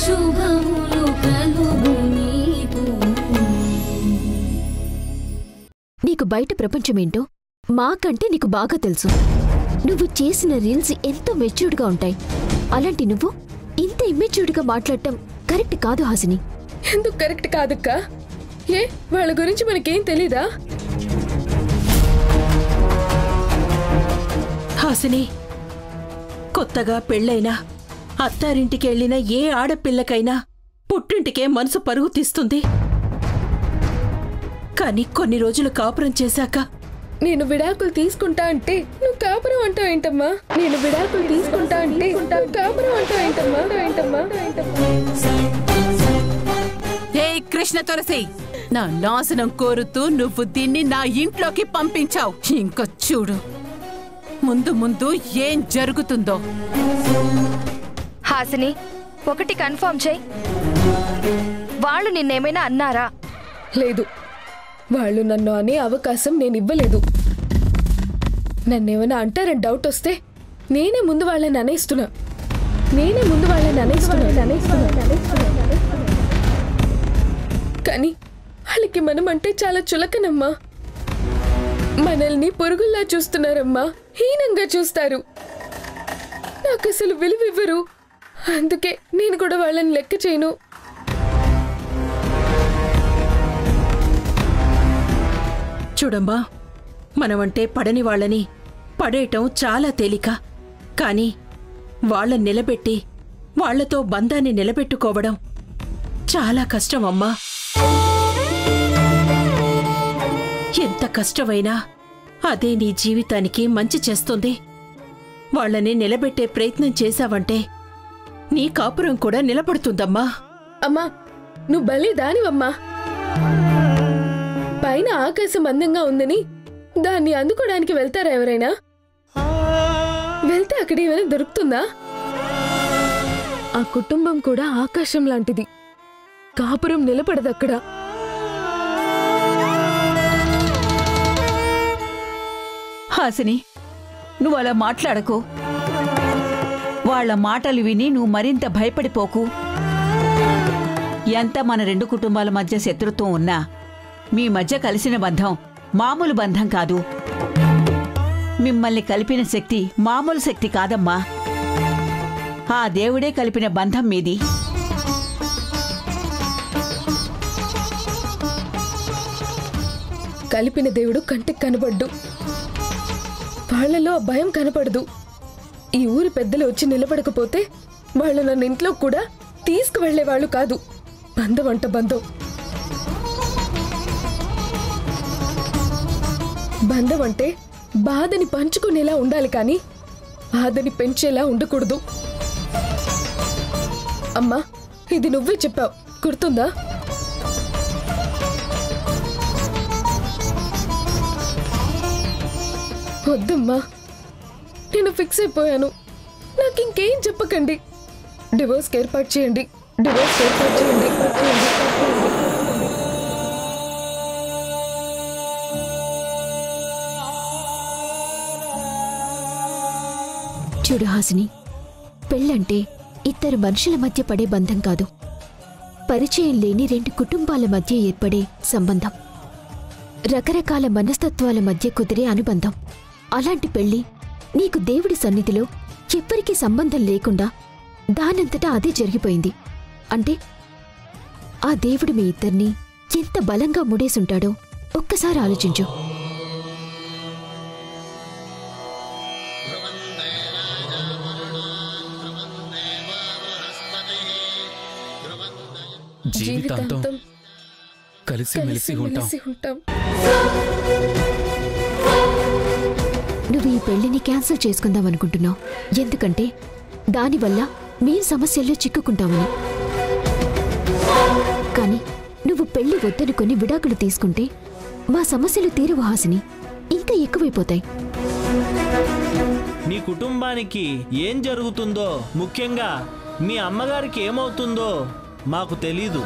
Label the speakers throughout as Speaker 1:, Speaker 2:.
Speaker 1: శుభములు కలుగు నీకు.
Speaker 2: నీకు బయట ప్రపంచమేంటో మాకంటే నీకు బాగా తెలుసు. నువ్వు చేసిన రీల్స్ ఎంతో మెచ్యూర్డ్గా ఉంటాయి. అలాంటి నువ్వు ఇంత ఇమ్మెచ్యూర్డ్గా మాట్లాడటం కరెక్ట్ కాదు హాసిని.
Speaker 3: ఎందుకు కరెక్ట్ కాదక్క? ఏ వాళ్ళ గురించి మనకేం తెలీదా?
Speaker 4: హాసిని, కొత్తగా పెళ్ళైనా అత్తారింటికెళ్లిన ఏ ఆడపిల్లకైనా పుట్టింటికే మనసు పరుగు తీస్తుంది. కాని కొన్ని రోజులు కాపురం చేశాక
Speaker 3: నేను విడాకులు తీసుకుంటా అంటే నువ్వు కాపురం అంటావు ఏంటమ్మా? నేను విడాకులు తీసుకుంటా అంటే కాపురం అంటావు ఏంటమ్మా?
Speaker 5: హే కృష్ణ తులసి, నా నాశనం కోరుతూ నువ్వు దీన్ని నా ఇంట్లోకి పంపించావు. ఇంకా చూడు ముందు ముందు ఏం జరుగుతుందో.
Speaker 6: హాసిని, ఒకటి కన్ఫర్మ్ చేయి, వాళ్ళు నిన్నేమైనా అన్నారా?
Speaker 3: లేదు, వాళ్ళు నన్ను అనే అవకాశం నేను ఇవ్వలేదు. నన్నేమైనా అంటారని డౌట్ వస్తే నేనే ముందు వాళ్ళని అనేస్తున్నా. కానీ వాళ్ళకి మనం అంటే చాలా చులకనమ్మా. మనల్ని పొరుగుల్లా చూస్తున్నారమ్మా, హీనంగా చూస్తారు. నాకు అసలు విలువివ్వరు. అందుకే నేను కూడా వాళ్ళని లెక్క చేయను.
Speaker 4: చూడమ్మా, మనమంటే పడని వాళ్ళని పడేయటం చాలా తేలిక. కాని వాళ్ళని నిలబెట్టి వాళ్లతో బంధాన్ని నిలబెట్టుకోవడం చాలా కష్టం అమ్మా. ఎంత కష్టమైనా అదే నీ జీవితానికి మంచి చేస్తుంది. వాళ్ళని నిలబెట్టే ప్రయత్నం చేశావంటే నీ కాపురం కూడా నిలబడుతుందమ్మా.
Speaker 3: అమ్మా, నువ్వు భలే దానివమ్మా. పైన ఆకాశం అందంగా ఉందని దాన్ని అందుకోవడానికి వెళ్తారా ఎవరైనా? వెళ్తే అక్కడ ఏమైనా దొరుకుతుందా? ఆ కుటుంబం కూడా ఆకాశం లాంటిది. కాపురం నిలబడదు అక్కడ.
Speaker 7: హాసిని, నువ్వు అలా మాట్లాడకు. వాళ్ల మాటలు విని నువ్వు మరింత భయపడిపోకు. ఎంత మన రెండు కుటుంబాల మధ్య శత్రుత్వం ఉన్నా మీ మధ్య కలిసిన బంధం మామూలు బంధం కాదు. మిమ్మల్ని కలిపిన శక్తి మామూలు శక్తి కాదమ్మా. ఆ దేవుడే కలిపిన బంధం మీది.
Speaker 3: కలిపిన దేవుడు కంటికి కనబడ్డు. వాళ్లలో ఆ భయం కనపడదు. ఈ ఊరి పెద్దలు వచ్చి నిలబడకపోతే వాళ్ళు నన్ను ఇంట్లో కూడా తీసుకువెళ్లేవాళ్లు కాదు. బంధం అంట బంధం. బంధం అంటే బాధని పంచుకునేలా ఉండాలి, కానీ బాధని పెంచేలా ఉండకూడదు. అమ్మా, ఇది నువ్వే చెప్పావు, గుర్తుందా? వద్దమ్మా, నేను ఫిక్స్ అయిపోయాను. నాకు ఇంకేం చెప్పకండి. డివోర్స్కి ఏర్పాటు చేయండి.
Speaker 2: చూడు హాసిని, పెళ్ళంటే ఇద్దరు మనుషుల మధ్య పడే బంధం కాదు. పరిచయం లేని రెండు కుటుంబాల మధ్య ఏర్పడే సంబంధం. రకరకాల మనస్తత్వాల మధ్య కుదిరే అనుబంధం. అలాంటి పెళ్లి నీకు దేవుడి సన్నిధిలో ఎవ్వరికీ సంబంధం లేకుండా దానంతటా అదే జరిగిపోయింది అంటే ఆ దేవుడు మీ ఇద్దరినీ ఎంత బలంగా ముడేసుంటాడో ఒక్కసారి ఆలోచించు.
Speaker 8: జీవితాంతం కలిసి మెలిసి ఉంటాం.
Speaker 2: నువ్వు ఈ పెళ్లిని క్యాన్సిల్ చేసుకుందాం అనుకుంటున్నావు. ఎందుకంటే దానివల్ల మేం సమస్యల్లో చిక్కుకుంటామని. కానీ నువ్వు పెళ్లి వద్దనుకొని విడాకులు తీసుకుంటే మా సమస్యలు తీరవు హాసిని, ఇంకా ఎక్కువైపోతాయి.
Speaker 9: నీ కుటుంబానికి ఏం జరుగుతుందో, ముఖ్యంగా మీ అమ్మగారికి ఏమవుతుందో మాకు తెలీదు.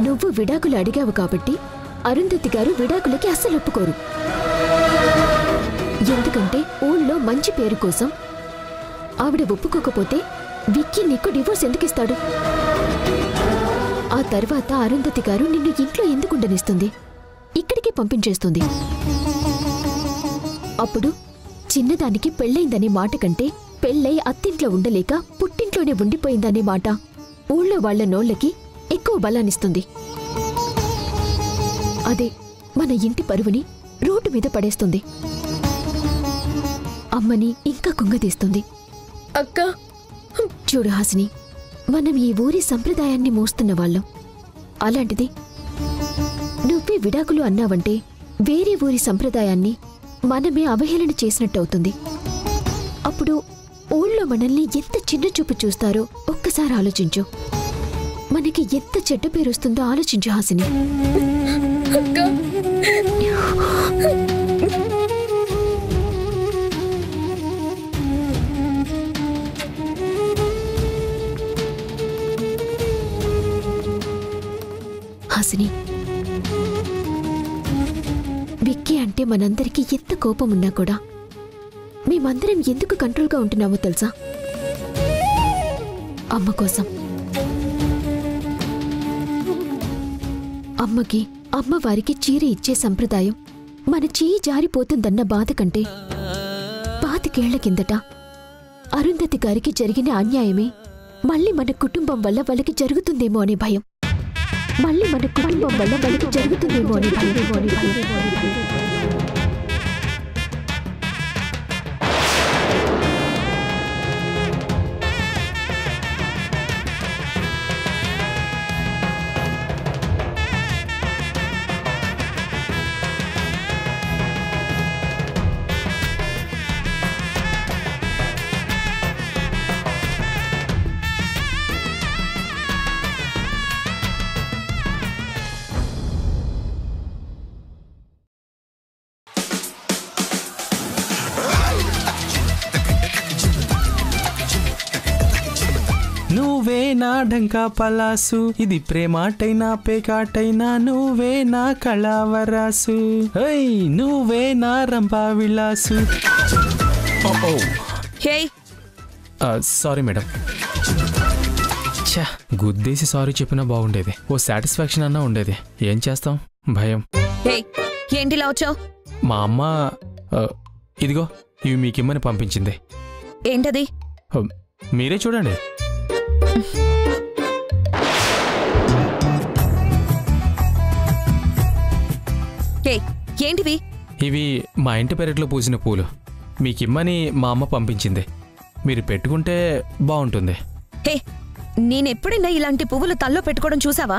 Speaker 2: నువ్వు విడాకులు అడిగావు కాబట్టి అరుంధతి గారు విడాకులకి అస్సలు ఒప్పుకోరు. ఎందుకంటే ఊళ్ళో మంచి పేరు కోసం ఆవిడ ఒప్పుకోకపోతే విక్కీ నీకు డివోర్స్ ఎందుకిస్తాడు? ఆ తర్వాత అరుంధతి గారు నిన్ను ఇంట్లో ఎందుకు ఉండనిస్తుంది? ఇక్కడికి పంపించేస్తుంది. అప్పుడు చిన్నదానికి పెళ్ళైందనే మాట కంటే పెళ్ళై అత్తింట్లో ఉండలేక పుట్టింట్లోనే ఉండిపోయిందనే మాట ఊళ్ళో వాళ్ల నోళ్లకి ఎక్కువ బలాన్నిస్తుంది. అదే మన ఇంటి పరువుని రోడ్డు మీద పడేస్తుంది. అమ్మని ఇంకా కుంగదీస్తుంది.
Speaker 3: అక్క
Speaker 2: చూడు హాసిని, మనం ఈ ఊరి సంప్రదాయాన్ని మోస్తున్న వాళ్ళం. అలాంటిది నువ్వే విడాకులు అన్నావంటే వేరే ఊరి సంప్రదాయాన్ని మనమే అవహేళన చేసినట్టవుతుంది. అప్పుడు ఊళ్ళో మనల్ని ఎంత చిన్న చూపు చూస్తారో ఒక్కసారి ఆలోచించు. మనకి ఎంత చెడ్డ పేరొస్తుందో ఆలోచించు హాసిని. హాసిని, విక్కీ అంటే మనందరికీ ఎంత కోపం ఉన్నా కూడా మేమందరం ఎందుకు కంట్రోల్గా ఉంటున్నామో తెలుసా? అమ్మ కోసం. అమ్మకి అమ్మవారికి చీర ఇచ్చే సంప్రదాయం మన చేయి జారిపోతుందన్న బాధ కంటే 5 ఏళ్ల కిందట అరుంధతి గారికి జరిగిన అన్యాయమే మళ్ళీ మన కుటుంబం వల్ల వాళ్ళకి జరుగుతుందేమో అనే భయం. మళ్ళీ మన కుటుంబం వల్ల వాళ్ళకి జరుగుతుందేమో అనే భయం.
Speaker 10: నువ్వే నా ఢంకా పలాసు, ఇది ప్రేమాటైనా పేకాటైనా నువ్వే నా కళావరాసు, నువ్వే నా రంపా విలాసు. Sorry madam. గుద్దేసి సారీ చెప్పినా బాగుండేది. ఓ సాటిస్ఫాక్షన్ అన్నా ఉండేది. ఏం చేస్తాం, భయం.
Speaker 6: ఏంటిలా వచ్చావు?
Speaker 10: మా అమ్మ ఇదిగో ఇవి మీకిమ్మని పంపించింది.
Speaker 6: ఏంటది?
Speaker 10: మీరే చూడండి.
Speaker 6: ఏంటివి?
Speaker 10: ఇవి మా ఇంటి పెరట్లో పూసిన పూలు. మీకిమ్మని మా అమ్మ పంపించింది. మీరు పెట్టుకుంటే బాగుంటుంది.
Speaker 6: నేనెప్పుడైనా ఇలాంటి పువ్వులు తల్లో పెట్టుకోవడం చూసావా?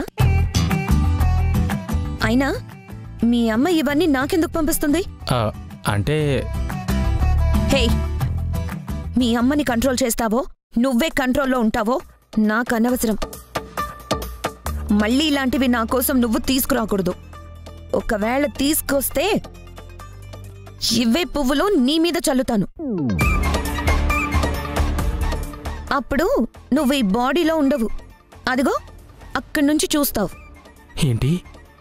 Speaker 6: అయినా మీ అమ్మ ఇవన్నీ నాకెందుకు పంపిస్తుంది?
Speaker 10: అంటే
Speaker 6: మీ అమ్మని కంట్రోల్ చేస్తావో నువ్వే కంట్రోల్లో ఉంటావో నాకు అనవసరం. మళ్ళీ ఇలాంటివి నా కోసం నువ్వు తీసుకురాకూడదు. ఒకవేళ తీసుకొస్తే ఇవే పువ్వులు నీ మీద చల్లుతాను. అప్పుడు నువ్వు ఈ బాడీలో ఉండవు. అదిగో అక్కడి నుంచి చూస్తావు.
Speaker 10: ఏంటి,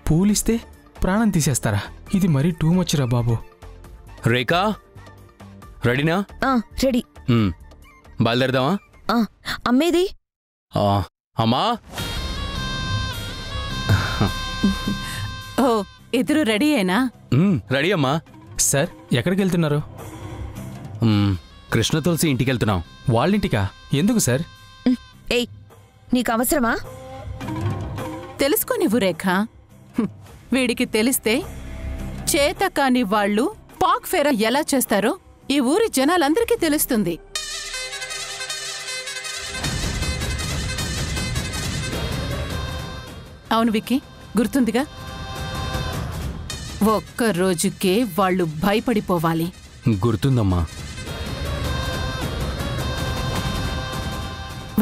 Speaker 10: పూలిస్తే ప్రాణం తీసేస్తారా? ఇది మరీ టూ మచ్ రా బాబు.
Speaker 11: రేఖా, రెడీనా?
Speaker 6: రెడీ.
Speaker 11: బయలుదేరదామా?
Speaker 6: అమ్మేది?
Speaker 11: అమ్మా.
Speaker 5: ఓ, ఇద్దరు రెడీ అయినా?
Speaker 11: రెడీ అమ్మా.
Speaker 10: సార్, ఎక్కడికి వెళ్తున్నారు?
Speaker 11: కృష్ణ తులసి ఇంటికి వెళ్తున్నాం.
Speaker 10: వాళ్ళింటికా? ఎందుకు సార్?
Speaker 6: నీకు అవసరమా?
Speaker 5: తెలుసుకోనివ్వు రేఖ. వీడికి తెలిస్తే చేత కాని వాళ్ళు పాక్ ఫేర ఎలా చేస్తారో ఈ ఊరి జనాలందరికీ తెలుస్తుంది. అవును విక్కీ, గుర్తుందిగా? ఒక్క రోజుకే వాళ్ళు భయపడిపోవాలి.
Speaker 11: గుర్తుందమ్మా.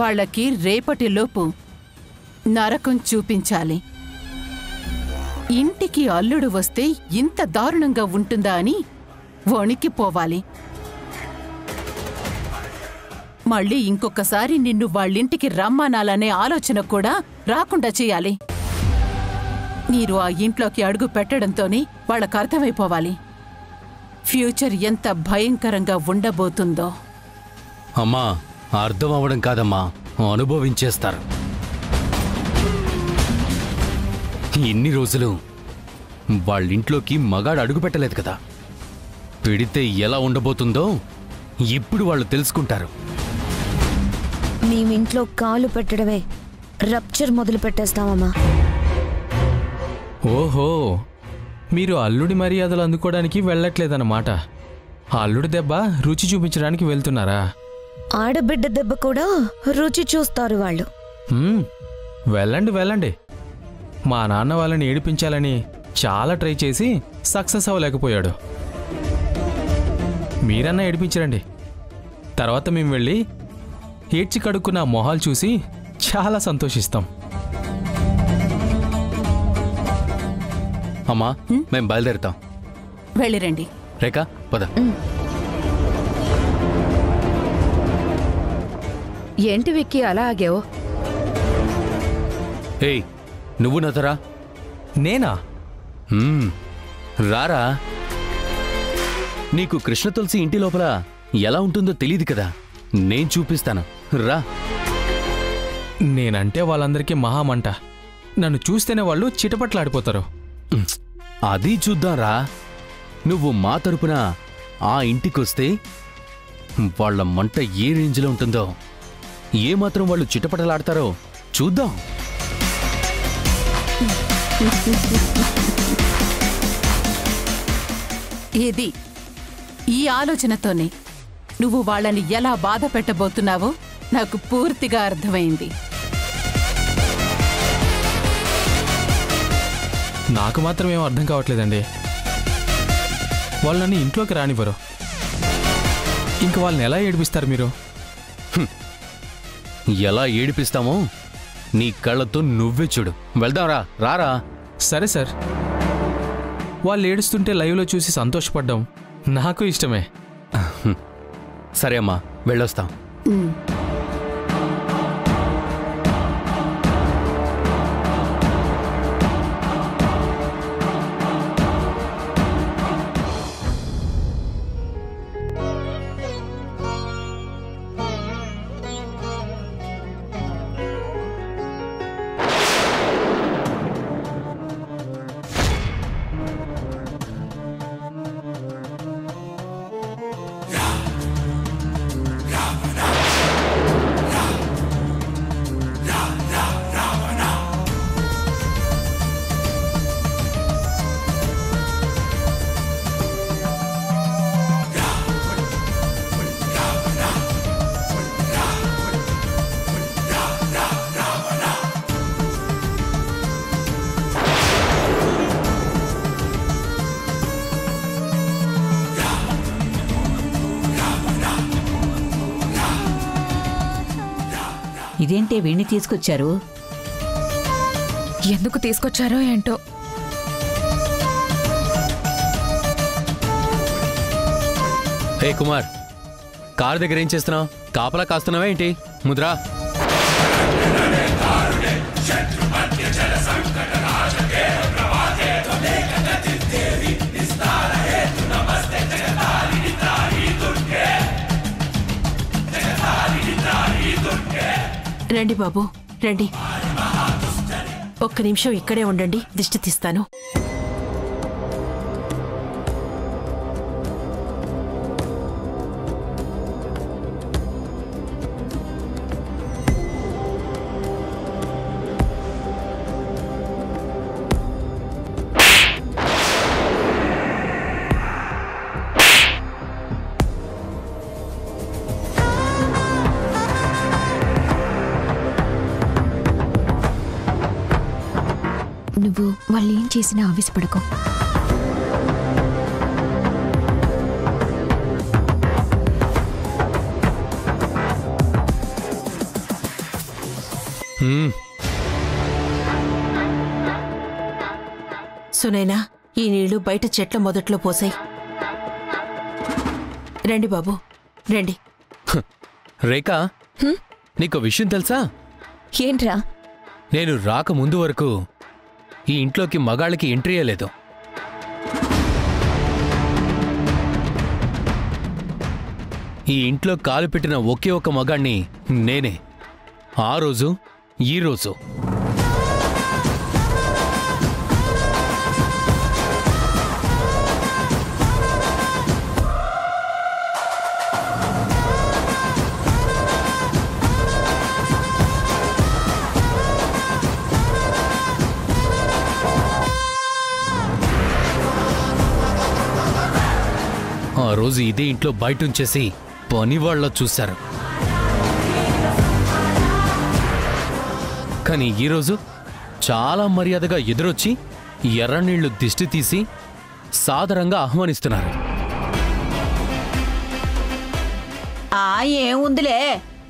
Speaker 5: వాళ్ళకి రేపటిలోపు నరకం చూపించాలి. ఇంటికి అల్లుడు వస్తే ఇంత దారుణంగా ఉంటుందా అని వణికిపోవాలి. మళ్ళీ ఇంకొకసారి నిన్ను వాళ్ళింటికి రమ్మనాలనే ఆలోచన కూడా రాకుండా చేయాలి. మీరు ఆ ఇంట్లోకి అడుగు పెట్టడంతోనే వాళ్ళకు అర్థమైపోవాలి ఫ్యూచర్ ఎంత భయంకరంగా ఉండబోతుందో.
Speaker 11: అమ్మా, అర్థం అవ్వడం కాదమ్మా, అనుభవించేస్తారు. ఇన్ని రోజులు వాళ్ళింట్లోకి మగాడు అడుగు పెట్టలేదు కదా, పెడితే ఎలా ఉండబోతుందో ఇప్పుడు వాళ్ళు తెలుసుకుంటారు.
Speaker 6: మేమింట్లో కాలు పెట్టడమే రప్చర్ మొదలు పెట్టేస్తామమ్మా.
Speaker 10: ఓహో, మీరు అల్లుడి మర్యాదలు అందుకోవడానికి వెళ్ళట్లేదన్నమాట. ఆ అల్లుడి దెబ్బ రుచి చూపించడానికి వెళ్తున్నారా?
Speaker 6: ఆడబిడ్డ దెబ్బ కూడా రుచి చూస్తారు వాళ్ళు.
Speaker 10: వెళ్ళండి వెళ్ళండి. మా నాన్న వాళ్ళని ఏడిపించాలని చాలా ట్రై చేసి సక్సెస్ అవ్వలేకపోయాడు. మీరన్నా ఏడిపించరండి. తర్వాత మేము వెళ్ళి ఏడ్చి కడుక్కున్న మొహాలు చూసి చాలా సంతోషిస్తాం.
Speaker 11: అమ్మా, మేం బయలుదేరుతాం.
Speaker 5: వెళ్ళిరండి.
Speaker 11: రేఖ, పద.
Speaker 3: ఏంటి విక్కీ అలా ఆగావు?
Speaker 11: ఏయ్, నువ్వు నాతోరా.
Speaker 10: నేనా?
Speaker 11: రారా. నీకు కృష్ణ తులసి ఇంటి లోపల ఎలా ఉంటుందో తెలియదు కదా, నేను చూపిస్తాను, రా.
Speaker 10: నేనంటే వాళ్ళందరికీ మహామంట. నన్ను చూస్తేనే వాళ్ళు చిటపట్లాడిపోతారు.
Speaker 11: అది చూద్దాంరా. నువ్వు మా తరపున ఆ ఇంటికొస్తే వాళ్ళ మంట ఏ రేంజ్లో ఉంటుందో, ఏమాత్రం వాళ్ళు చిటపటలాడతారో చూద్దాం.
Speaker 5: ఇది ఈ ఆలోచనతోనే నువ్వు వాళ్ళని ఎలా బాధ పెట్టబోతున్నావో నాకు పూర్తిగా అర్థమైంది.
Speaker 10: నాకు మాత్రం ఏం అర్థం కావట్లేదండి. వాళ్ళని ఇంట్లోకి రానివ్వరు. ఇంక వాళ్ళని ఎలా ఏడిపిస్తారు మీరు?
Speaker 11: ఎలా ఏడిపిస్తామో నీ కళ్ళతో నువ్వే చూడు. వెళ్దాంరా, రారా.
Speaker 10: సరే సార్. వాళ్ళు ఏడుస్తుంటే లైవ్లో చూసి సంతోషపడ్డాం నాకు ఇష్టమే.
Speaker 11: సరే అమ్మా, వెళ్ళొస్తాం.
Speaker 7: ఇదేంటే వీణ్ణి తీసుకొచ్చారు?
Speaker 3: ఎందుకు తీసుకొచ్చారో ఏంటో.
Speaker 11: హే కుమార్, కారు దగ్గర ఏం చేస్తున్నావు? కాపలా కాస్తున్నావా ఏంటి? ముద్రా.
Speaker 4: రండి బాబు, రండి. ఒక్క నిమిషం ఇక్కడే ఉండండి, దిష్టి తీస్తాను.
Speaker 2: నువ్వు వాళ్ళేం చేసినా ఆవేశపడకు.
Speaker 4: సునైనా, ఈ నీళ్లు బయట చెట్ల మొదట్లో పోసాయి. రండి బాబు, రండి.
Speaker 11: రేఖ, నీకు విషయం తెలుసా?
Speaker 6: ఏంట్రా?
Speaker 11: నేను రాకముందు వరకు ఈ ఇంట్లోకి మగాళ్ళకి ఎంట్రీయే లేదు. ఈ ఇంట్లో కాలు పెట్టిన ఒకే ఒక మగాణ్ణి నేనే. ఆ రోజు ఈ రోజు. ఆ రోజు ఇదే ఇంట్లో బయటుంచేసి పనివాళ్ళ చూశారు. కానీ ఈరోజు చాలా మర్యాదగా ఎదురొచ్చి ఎర్రనీళ్లు దిష్టి తీసి సాదరంగా ఆహ్వానిస్తున్నారు.
Speaker 7: ఏముందిలే,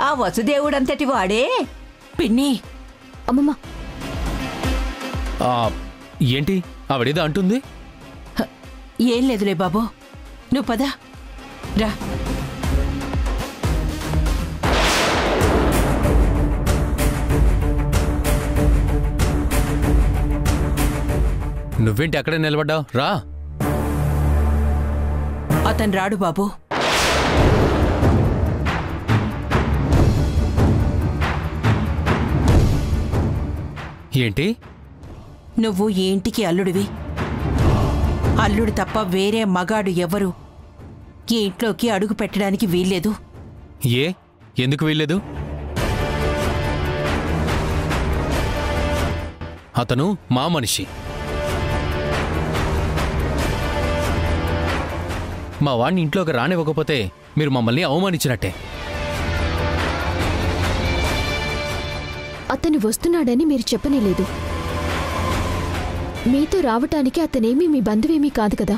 Speaker 7: ఆ వసుదేవుడంతటి వాడే.
Speaker 4: పిన్ని,
Speaker 2: అమ్మమ్మ,
Speaker 11: ఏంటి ఆవిడేదో అంటుంది?
Speaker 4: ఏం లేదులే బాబు, నువ్వు పదా రా.
Speaker 11: నువ్వేంటి అక్కడే నిలబడ్డావు? రా.
Speaker 4: అతను రాడు బాబు.
Speaker 11: ఏంటి?
Speaker 4: నువ్వు ఈ ఇంటికి అల్లుడివి. అల్లుడు తప్ప వేరే మగాడు ఎవరు ఈ ఇంట్లోకి అడుగు పెట్టడానికి వీల్లేదు.
Speaker 11: ఎందుకు వీల్లేదు? అతను మా మనిషి. మా వాణ్ణి ఇంట్లోకి రానివ్వకపోతే మీరు మమ్మల్ని అవమానించినట్టే.
Speaker 2: అతను వస్తున్నాడని మీరు చెప్పనేలేదు. మీతో రావటానికి అతనేమీ మీ బంధువేమీ కాదు కదా,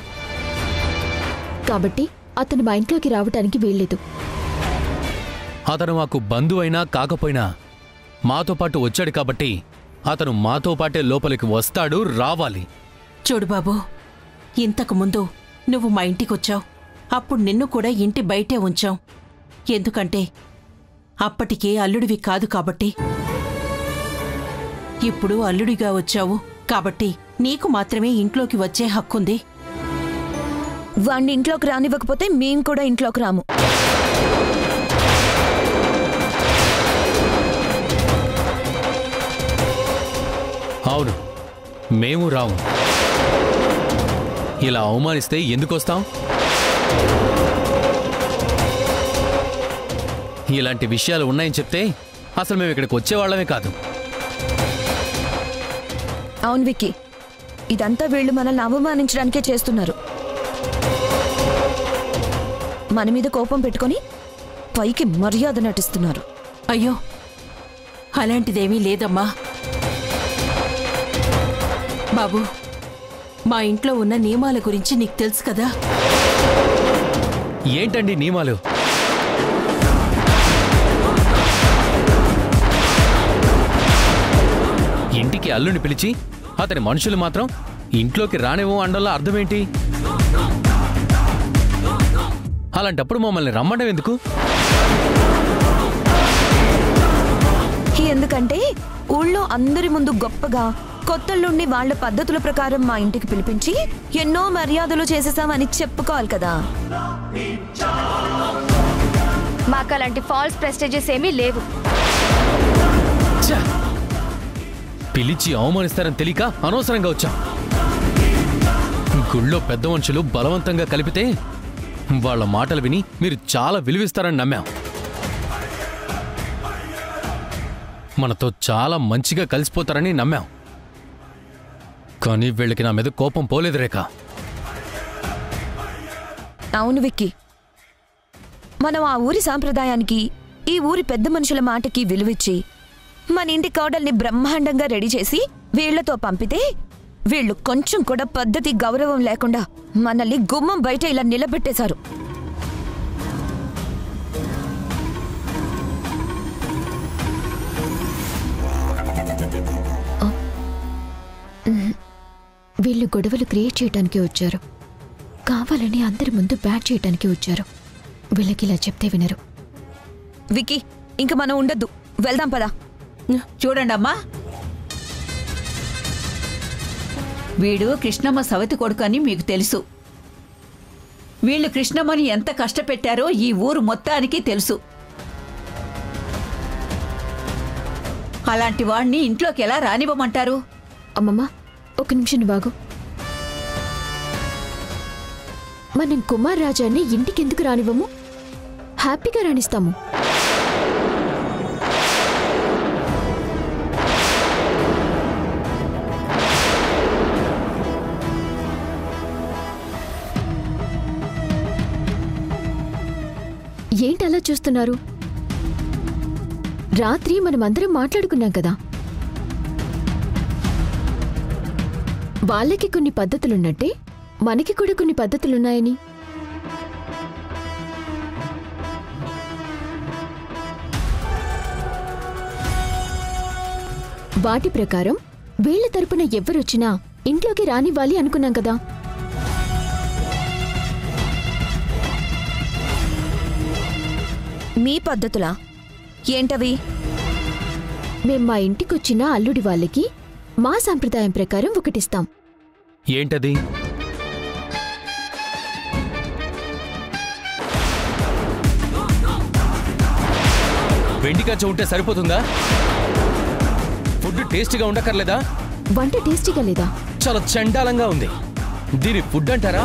Speaker 2: కాబట్టి అతను మా ఇంట్లోకి రావటానికి వీల్లేదు.
Speaker 11: అతను మాకు బంధువైనా కాకపోయినా మాతో పాటు వచ్చాడు కాబట్టి అతను మాతో పాటే లోపలికి వస్తాడు, రావాలి.
Speaker 4: చూడు బాబు, ఇంతకు ముందు నువ్వు మా ఇంటికొచ్చావు. అప్పుడు నిన్ను కూడా ఇంటి బయటే ఉంచాం. ఎందుకంటే అప్పటికే అల్లుడివి కాదు కాబట్టి. ఇప్పుడు అల్లుడిగా వచ్చావు కాబట్టి నీకు మాత్రమే ఇంట్లోకి వచ్చే హక్కుంది.
Speaker 6: వాణ్ణి ఇంట్లోకి రానివ్వకపోతే మేం కూడా ఇంట్లోకి రాము.
Speaker 11: అవును, మేము రాము. ఇలా అవమానిస్తే ఎందుకొస్తాం? ఇలాంటి విషయాలు ఉన్నాయని చెప్తే అసలు మేము ఇక్కడికి వచ్చేవాళ్ళమే కాదు.
Speaker 6: అవును విక్కీ, ఇదంతా వీళ్ళు మనల్ని అవమానించడానికే చేస్తున్నారు. మన మీద కోపం పెట్టుకొని పైకి మర్యాద నటిస్తున్నారు.
Speaker 4: అయ్యో, అలాంటిదేమీ లేదమ్మా. బాబు, మా ఇంట్లో ఉన్న నియమాల గురించి నీకు తెలుసు కదా.
Speaker 11: ఏంటండి నియమాలు? ఇంటికి అల్లుని పిలిచి అతని మనుషులు మాత్రం ఇంట్లోకి రానివ్వం అండంలో అర్థమేంటి? అలాంటప్పుడు మమ్మల్ని రమ్మడం ఎందుకు?
Speaker 6: ఎందుకంటే ఊళ్ళో అందరి ముందు గొప్పగా కొత్తల్లుండి వాళ్ల పద్ధతుల ప్రకారం మా ఇంటికి పిలిపించి ఎన్నో మర్యాదలు చేసేసామని చెప్పుకోవాలి కదా.
Speaker 12: మాకు అలాంటి ఫాల్స్ ప్రెస్టేజెస్ ఏమీ లేవు.
Speaker 11: పిలిచి అవమానిస్తారని తెలియక అనవసరంగా వచ్చాం. గుళ్ళో పెద్ద మనుషులు బలవంతంగా కలిపితే వాళ్ళ మాటలు విని మీరు చాలా విలువిస్తారని నమ్మాం. మనతో చాలా మంచిగా కలిసిపోతారని నమ్మాం. కానీ వీళ్ళకి నా మీద కోపం పోలేదు రేఖ.
Speaker 6: అవును విక్కీ, మనం ఆ ఊరి సాంప్రదాయానికి, ఈ ఊరి పెద్ద మనుషుల మాటకి విలువిచ్చి మన ఇంటి కోడల్ని బ్రహ్మాండంగా రెడీ చేసి వీళ్లతో పంపితే వీళ్ళు కొంచెం కూడా పద్ధతి, గౌరవం లేకుండా మనల్ని గుమ్మం బయట ఇలా నిలబెట్టేశారు.
Speaker 2: వీళ్ళు గొడవలు క్రియేట్ చేయడానికి వచ్చారు. కావాలని అందరి ముందు బ్యాట్ చేయడానికి వచ్చారు. వీళ్ళకి ఇలా చెప్తే వినరు.
Speaker 6: విక్కీ, ఇంక మనం ఉండద్దు, వెళ్దాం పదా.
Speaker 7: చూడండమ్మా, వీడు కృష్ణమ్మ సవతి కొడుకు అని మీకు తెలుసు. వీళ్ళు కృష్ణమ్మని ఎంత కష్టపెట్టారో ఈ ఊరు మొత్తానికి తెలుసు. అలాంటి వాణ్ణి ఇంట్లోకి ఎలా రానివ్వమంటారు?
Speaker 2: అమ్మమ్మ, ఒక నిమిషం బాగు. మనం కుమార్ రాజాన్ని ఇంటికెందుకు రానివ్వము? హ్యాపీగా రాణిస్తాము. ఏంటలా చూస్తున్నారు? రాత్రి మనమందరం మాట్లాడుకున్నాం కదా, వాళ్ళకి కొన్ని పద్ధతులున్నట్టే మనకి కూడా కొన్ని పద్ధతులున్నాయని. వాటి ప్రకారం వీళ్ల తరపున ఎవ్వరొచ్చినా ఇంట్లోకి రానివ్వాలి అనుకున్నాం కదా.
Speaker 6: మీ పద్ధతులా? ఏంటవి?
Speaker 2: మేం మా ఇంటికొచ్చిన అల్లుడి వాళ్ళకి మా సంప్రదాయం ప్రకారం ఒకటిస్తాం.
Speaker 11: ఏంటది? వెండికంచ ఉంటే సరిపోతుందా? ఫుడ్ టేస్టీగా ఉండక్కర్లేదా?
Speaker 2: వంట టేస్టీగా లేదా?
Speaker 11: చాలా చండాలంగా ఉంది. దీని ఫుడ్ అంటారా?